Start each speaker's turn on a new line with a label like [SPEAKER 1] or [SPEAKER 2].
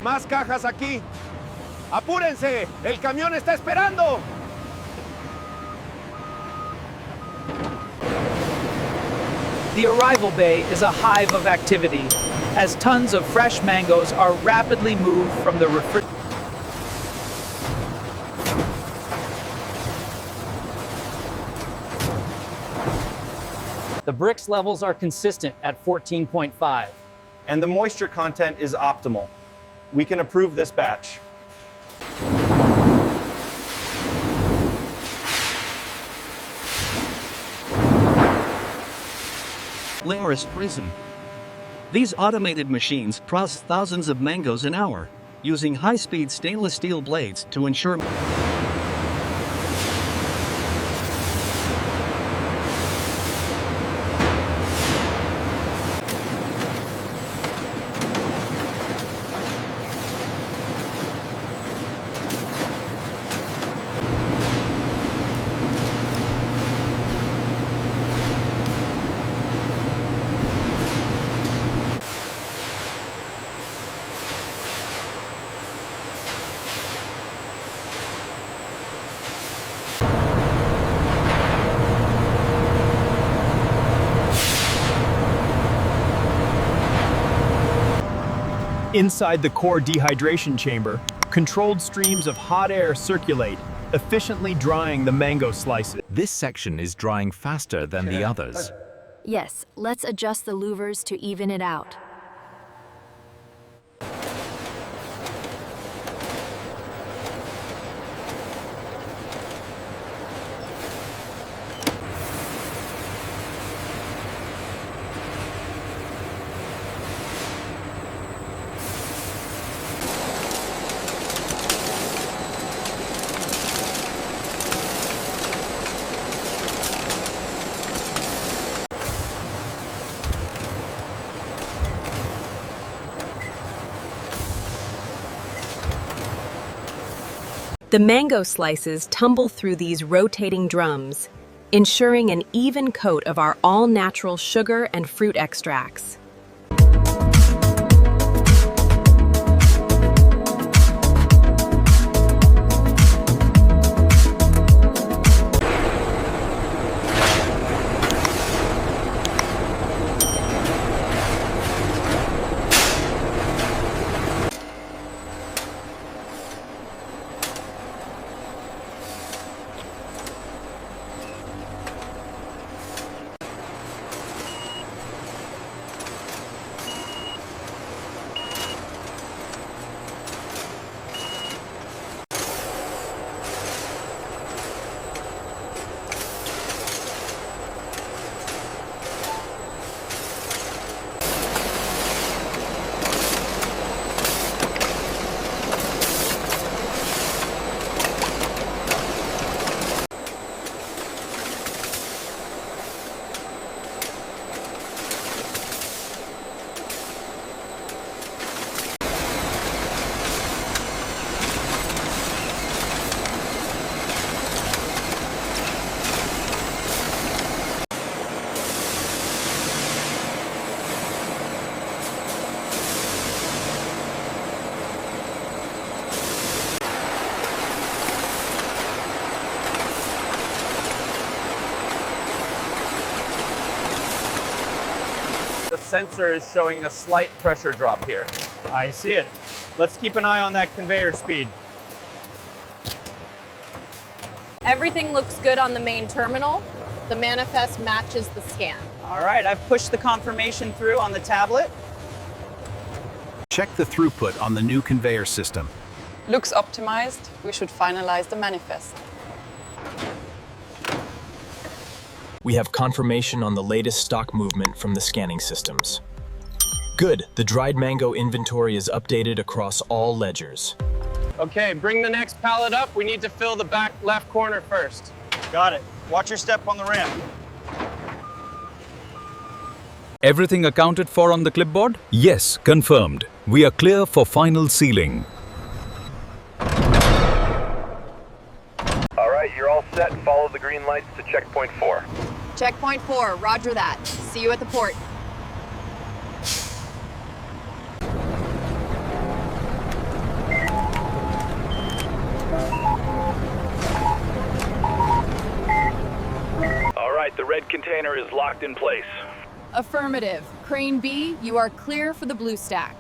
[SPEAKER 1] Más cajas aquí. ¡Apúrense! ¡El camión está esperando!
[SPEAKER 2] The arrival bay is a hive of activity, as tons of fresh mangoes are rapidly moved from the refrigerator. The bricks levels are consistent at 14.5.
[SPEAKER 3] And the moisture content is optimal. We can approve this batch.
[SPEAKER 4] Glamorous prism. These automated machines process thousands of mangoes an hour, using high-speed stainless steel blades to ensure
[SPEAKER 5] Inside the core dehydration chamber, controlled streams of hot air circulate, efficiently drying the mango slices.
[SPEAKER 6] This section is drying faster than the others.
[SPEAKER 7] Yes, let's adjust the louvers to even it out.
[SPEAKER 8] The mango slices tumble through these rotating drums, ensuring an even coat of our all-natural sugar and fruit extracts.
[SPEAKER 3] The sensor is showing a slight pressure drop here.
[SPEAKER 5] I see it. Let's keep an eye on that conveyor speed.
[SPEAKER 9] Everything looks good on the main terminal. The manifest matches the scan.
[SPEAKER 2] All right, I've pushed the confirmation through on the tablet.
[SPEAKER 6] Check the throughput on the new conveyor system.
[SPEAKER 10] Looks optimized. We should finalize the manifest.
[SPEAKER 11] We have confirmation on the latest stock movement from the scanning systems. Good, the dried mango inventory is updated across all ledgers.
[SPEAKER 5] Okay, bring the next pallet up. We need to fill the back left corner first.
[SPEAKER 3] Got it. Watch your step on the ramp.
[SPEAKER 12] Everything accounted for on the clipboard? Yes, confirmed. We are clear for final sealing.
[SPEAKER 13] All right, you're all set. Follow the green lights to checkpoint 4.
[SPEAKER 9] Checkpoint 4, roger that. See you at the port.
[SPEAKER 13] container is locked in place.
[SPEAKER 9] Affirmative. Crane B, you are clear for the blue stack.